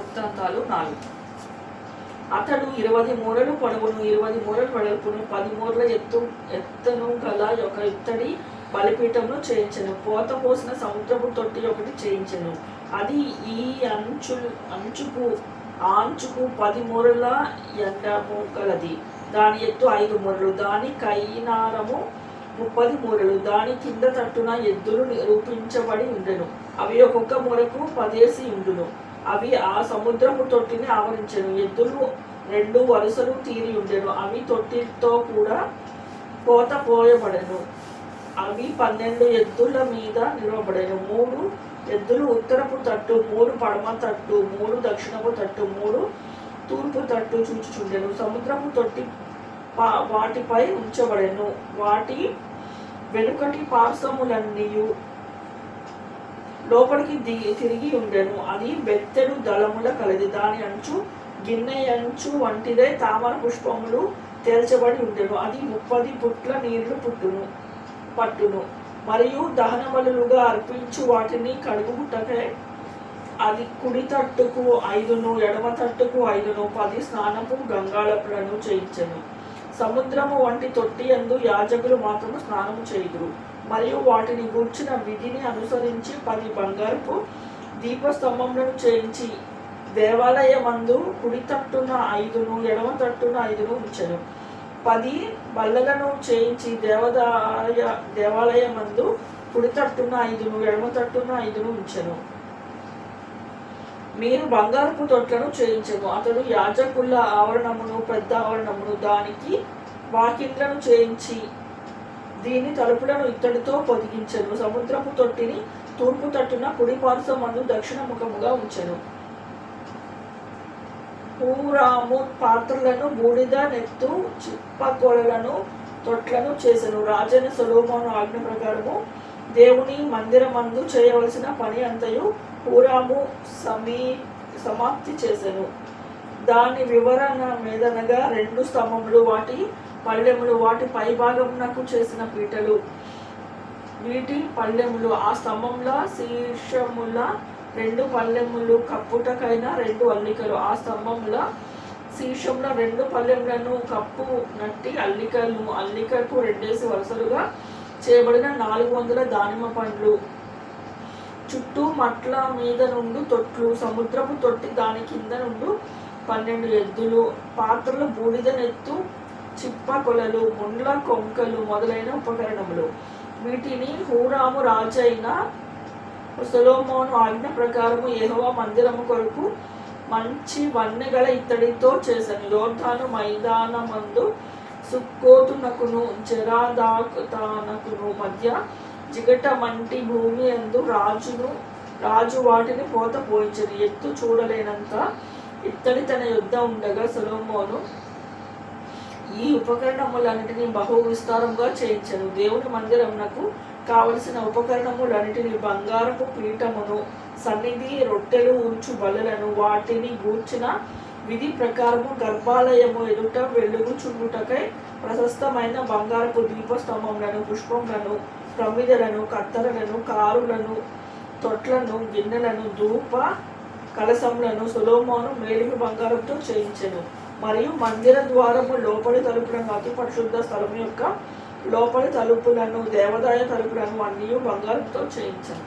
వృత్తాంతాలు 4. అతడు 20 మూరలు పొడవును 20 మూరలు వెడల్పును 10 మూరల ఎత్తును గల ఒక ఇత్తడి బలిపీఠమును చేయించెను. పోత పోసిన సముద్రపు తొట్టి ఒకటి చేయించెను. అది ఈ అంచుకు 10 మూరల ఎండము గలది. దాని ఎత్తు 5 మూరలు, దాని కైనారము 30 మూరలు. దాని కింద తట్టున ఎద్దులు రూపించబడి ఉండెను. అవి ఒక్కొక్క మూరకు 10 ఉండును. అవి ఆ సముద్రపు తొట్టిని ఆవరించెను. ఎద్దులు 2 వరుసలు తీరి ఉండెను. అవి తొట్టితో కూడా కోత పోయబడెను. అవి 12 ఎద్దుల మీద నిలవబడెను. 3 ఎద్దులు ఉత్తరపు తట్టు, 3 పడమ తట్టు, 3 దక్షిణపు తట్టు, 3 తూర్పు తట్టు చూచుచుండెను. సముద్రపు తొట్టి వాటిపై ఉంచబడెను. వాటి వెనుకటి పార్శ్వములన్నీయు లోపలికి తిరిగి ఉండెను. అది బెత్తెడు దళముల కలది. దాని అంచు గిన్నె అంచు వంటిదే. తామర పుష్పములు తేల్చబడి ఉండెను. అది 30 పుట్ల నీళ్లు పట్టును. మరియు దహన బలులుగా అర్పించు వాటిని కడుగుటకై అది కుడి తట్టుకు 5, ఎడమ తట్టుకు 5, 10 స్నానపు గంగాళములను చేయించెను. సముద్రము వంటి తొట్టి యందు యాజకులు మాత్రము స్నానము చేయుదురు. మరియు వాటిని గూర్చిన విధిని అనుసరించి 10 బంగారపు దీపస్తంభములను చేయించి దేవాలయమందు కుడి తట్టున 5, ఎడమ తట్టున 5 ఉంచెను. 10 బల్లలను చేయించి దేవాలయమందు కుడి తట్టున 5, ఎడమ తట్టున 5 ఉంచెను. మీరు బంగారపు తొట్లను చేయించెను. అతడు యాజకుల ఆవరణమును, పెద్ద ఆవరణమును, దానికి వాకిండ్లను చేయించి దీని తలుపులను ఇత్తడితో పొదిగించెను. సముద్రపు తొట్టిని తూర్పు తట్టున కుడి పార్శ్వమందు దక్షిణ ముఖముగా ఉంచెను. హూరాము పాత్రలను, బూడిద నెత్తు చిప్పకొలలను, తొట్లను చేసెను. రాజైన సొలొమోను ఆజ్ఞ ప్రకారము దేవుని మందిరమందు చేయవలసిన పని అంతయు హూరాము సమాప్తి చేసెను. దాని వివరణ మీదనగా 2 స్తంభములు, వాటి పళ్ళెములు, వాటి పై భాగమునకు చేసిన పీటలు, వీటి పళ్ళెములు, ఆ స్తంభముల శీర్షముల 2 పళ్ళెములు, కప్పుటకైన 2 అల్లికలు, ఆ స్తంభముల శీర్షముల 2 పళ్ళెములను కప్పు నట్టి అల్లికలు, అల్లికకు 2 వరుసలుగా చేయబడిన 400 దానిమ్మ పండ్లు, చుట్టూ మట్ల మీద నుండి తొట్లు, సముద్రపు తొట్టి దాని కింద నుండి 12 ఎద్దులు, పాత్రలు, బూడిద నెత్తు చిప్ప కొలలు, ముండ్ల కొంకలు మొదలైన ఉపకరణములు. వీటిని హూరాము రాజైన సొలొమోను ఆజ్ఞ ప్రకారము యెహోవా మందిరము కొరకు మంచి వన్నెగల ఇత్తడితో చేసెను. యోర్దాను మైదానమందు సుక్కోతునకును జెరదాకుతానకును మధ్య జిగట మంటి భూమి యందు రాజు వాటిని పోత పోయించెను. ఎత్తు చూడలేనంత ఇత్తడి తన యొద్ద ఉండగా సొలొమోను ఈ ఉపకరణములన్నిటినీ బహు విస్తారంగా చేయించెను. దేవుని మందిరమునకు కావలసిన ఉపకరణములన్నిటినీ, బంగారపు పీఠమును, సన్నిధి, రొట్టెలు ఉంచు బలులను, వాటిని గూర్చిన విధి ప్రకారము గర్భాలయము ఎదుట వెలుగుచుండుటకై ప్రశస్తమైన బంగారపు దీపస్తంభములను, పుష్పములను, ప్రమిదలను, కత్తెరలను, కారులను, తొట్లను, గిన్నెలను, ధూప కలశములను సొలొమోను మేలిమి బంగారంతో చేయించెను. మరియు మందిర ద్వారము లోపలి తలుపులను, అతి పరిశుద్ధ స్థలము యొక్క లోపలి తలుపులను, దేవాలయ తలుపులను అన్నీ బంగారంతో చేయించెను.